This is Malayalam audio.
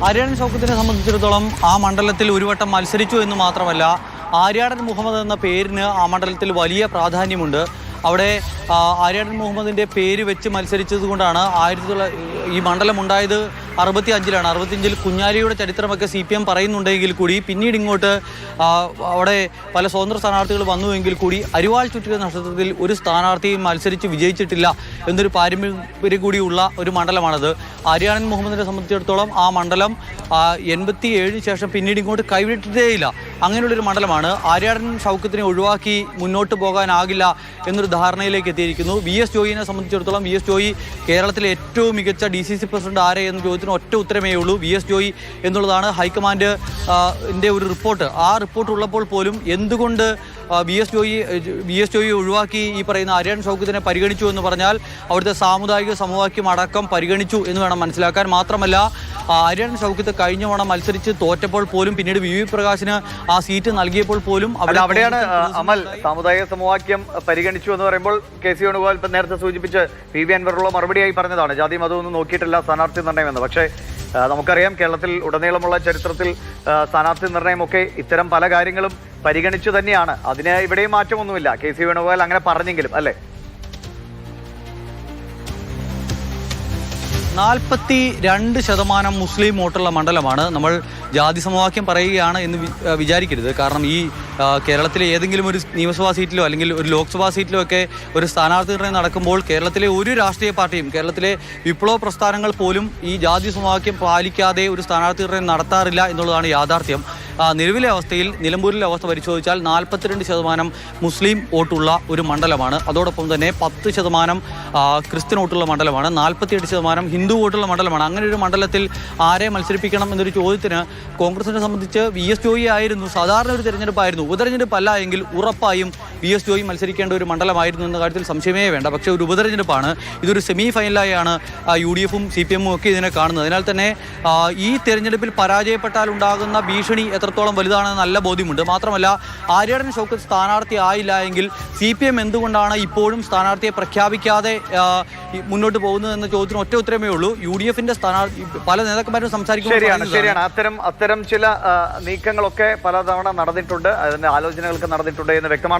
ആര്യാടൻ ഷൗക്കത്തിനെ സംബന്ധിച്ചിടത്തോളം ആ മണ്ഡലത്തിൽ ഒരു വട്ടം മത്സരിച്ചു എന്ന് മാത്രമല്ല, ആര്യാടൻ മുഹമ്മദ് എന്ന പേരിന് ആ മണ്ഡലത്തിൽ വലിയ പ്രാധാന്യമുണ്ട്. അവിടെ ആര്യാടൻ മുഹമ്മദിൻ്റെ പേര് വെച്ച് മത്സരിച്ചത് കൊണ്ടാണ് ഈ മണ്ഡലം ഉണ്ടായത് 65-ലാണ്. 65-ൽ കുഞ്ഞാലിയുടെ ചരിത്രമൊക്കെ CPM പറയുന്നുണ്ടെങ്കിൽ കൂടി പിന്നീട് ഇങ്ങോട്ട് അവിടെ പല സ്വതന്ത്ര സ്ഥാനാർത്ഥികൾ വന്നുവെങ്കിൽ കൂടി അരിവാൾ ചുറ്റിക നക്ഷത്രത്തിൽ ഒരു സ്ഥാനാർത്ഥിയും മത്സരിച്ച് വിജയിച്ചിട്ടില്ല എന്നൊരു പാരമ്പര്യം കൂടിയുള്ള ഒരു മണ്ഡലമാണത്. ആര്യാടൻ മുഹമ്മദിനെ സംബന്ധിച്ചിടത്തോളം ആ മണ്ഡലം 87 ശേഷം പിന്നീട് ഇങ്ങോട്ട് കൈവിട്ടിട്ടേയില്ല. അങ്ങനെയുള്ളൊരു മണ്ഡലമാണ്. ആര്യാടൻ ഷൗക്കത്തിനെ ഒഴിവാക്കി മുന്നോട്ട് പോകാനാകില്ല എന്നൊരു ധാരണയിലേക്ക് എത്തിയിരിക്കുന്നു. VS ജോയിനെ സംബന്ധിച്ചിടത്തോളം VS ജോയി കേരളത്തിലെ ഏറ്റവും മികച്ച DCC പ്രസിഡന്റ് ആരെ എന്ന ചോദ്യത്തിന് ഒറ്റ ഉത്തരമേ ഉള്ളൂ, VS ജോയി എന്നുള്ളതാണ്. ഹൈക്കമാൻഡിൻ്റെ ഒരു റിപ്പോർട്ട്. ആ റിപ്പോർട്ട് ഉള്ളപ്പോൾ പോലും എന്തുകൊണ്ട് VS ജോയി ഒഴിവാക്കി ഈ പറയുന്ന ആര്യാടൻ ഷൗക്കത്തിനെ പരിഗണിച്ചു എന്ന് പറഞ്ഞാൽ അവിടുത്തെ സാമുദായിക സമവാക്യം അടക്കം പരിഗണിച്ചു എന്ന് വേണം മനസ്സിലാക്കാൻ. മാത്രമല്ല, ആര്യാടൻ ഷൗക്കത്ത് കഴിഞ്ഞ തവണ മത്സരിച്ച് തോറ്റപ്പോൾ പോലും പിന്നീട് VV പ്രകാശിന് ആ സീറ്റ് നൽകിയപ്പോൾ പോലും അവിടെയാണ് അമൽ സാമുദായിക സമവാക്യം പരിഗണിച്ചു എന്ന് പറയുമ്പോൾ KC വേണുഗോപാൽ ഇപ്പം നേരത്തെ സൂചിപ്പിച്ച് PV അൻവറുള്ള മറുപടിയായി പറഞ്ഞതാണ് ജാതി മതമൊന്നും നോക്കിയിട്ടില്ല സ്ഥാനാർത്ഥി നിർണ്ണയമെന്ന്. പക്ഷേ നമുക്കറിയാം കേരളത്തിൽ ഉടനീളമുള്ള ചരിത്രത്തിൽ സ്ഥാനാർത്ഥി നിർണ്ണയമൊക്കെ ഇത്തരം പല കാര്യങ്ങളും പരിഗണിച്ചു തന്നെയാണ്. അതിന് ഇവിടെയും മാറ്റമൊന്നുമില്ല. KC വേണുഗോപാൽ അങ്ങനെ പറഞ്ഞെങ്കിലും അല്ലേ? 42% മുസ്ലിം വോട്ടുള്ള മണ്ഡലമാണ്. നമ്മൾ ജാതി സമവാക്യം പറയുകയാണ് എന്ന് വിചാരിക്കരുത്. കാരണം ഈ കേരളത്തിലെ ഏതെങ്കിലും ഒരു നിയമസഭാ സീറ്റിലോ അല്ലെങ്കിൽ ഒരു ലോക്സഭാ സീറ്റിലോ ഒക്കെ ഒരു സ്ഥാനാർത്ഥി നിർണ്ണയം നടക്കുമ്പോൾ കേരളത്തിലെ ഒരു രാഷ്ട്രീയ പാർട്ടിയും കേരളത്തിലെ വിപ്ലവ പ്രസ്ഥാനങ്ങൾ പോലും ഈ ജാതി സമവാക്യം പാലിക്കാതെ ഒരു സ്ഥാനാർത്ഥി നിർണ്ണയം നടത്താറില്ല എന്നുള്ളതാണ് യാഥാർത്ഥ്യം. നിലവിലെ അവസ്ഥയിൽ നിലമ്പൂരിലെ അവസ്ഥ പരിശോധിച്ചാൽ 42% മുസ്ലിം വോട്ടുള്ള ഒരു മണ്ഡലമാണ്. അതോടൊപ്പം തന്നെ 10% ക്രിസ്ത്യൻ വോട്ടുള്ള മണ്ഡലമാണ്. 48% ഹിന്ദു വോട്ടുള്ള മണ്ഡലമാണ്. അങ്ങനെ ഒരു മണ്ഡലത്തിൽ ആരെ മത്സരിപ്പിക്കണം എന്നൊരു ചോദ്യത്തിന് കോൺഗ്രസിനെ സംബന്ധിച്ച് VS ജോയി ആയിരുന്നു സാധാരണ ഒരു തിരഞ്ഞെടുപ്പായിരുന്നു. ഉപതെരഞ്ഞെടുപ്പ് അല്ല എങ്കിൽ ഉറപ്പായും VS ജോയി മത്സരിക്കേണ്ട ഒരു മണ്ഡലമായിരുന്നു എന്ന കാര്യത്തിൽ സംശയമേ വേണ്ട. പക്ഷേ ഒരു ഉപതെരഞ്ഞെടുപ്പാണ്. ഇതൊരു സെമി ഫൈനലായാണ് UDFും CPM ഒക്കെ ഇതിനെ കാണുന്നത്. അതിനാൽ തന്നെ ഈ തെരഞ്ഞെടുപ്പിൽ പരാജയപ്പെട്ടാൽ ഉണ്ടാകുന്ന ഭീഷണി എത്രത്തോളം വലുതാണെന്ന് നല്ല ബോധ്യമുണ്ട്. മാത്രമല്ല, ആര്യാടൻ ഷൗക്കത്ത് സ്ഥാനാർത്ഥി ആയില്ല എങ്കിൽ CPM എന്തുകൊണ്ടാണ് ഇപ്പോഴും സ്ഥാനാർത്ഥിയെ പ്രഖ്യാപിക്കാതെ മുന്നോട്ട് പോകുന്നത് എന്ന ചോദ്യത്തിന് ഒറ്റ ഉത്തരമേ ഉള്ളൂ. UDFിന്റെ സ്ഥാനാർത്ഥി പല നേതാക്കന്മാരും സംസാരിക്കുന്നത് ശരിയാണ്. അത്തരം ചില നീക്കങ്ങളൊക്കെ പലതവണ നടന്നിട്ടുണ്ട്. അതിന്റെ ആലോചനകളൊക്കെ നടന്നിട്ടുണ്ട് എന്ന് വ്യക്തമാണ്.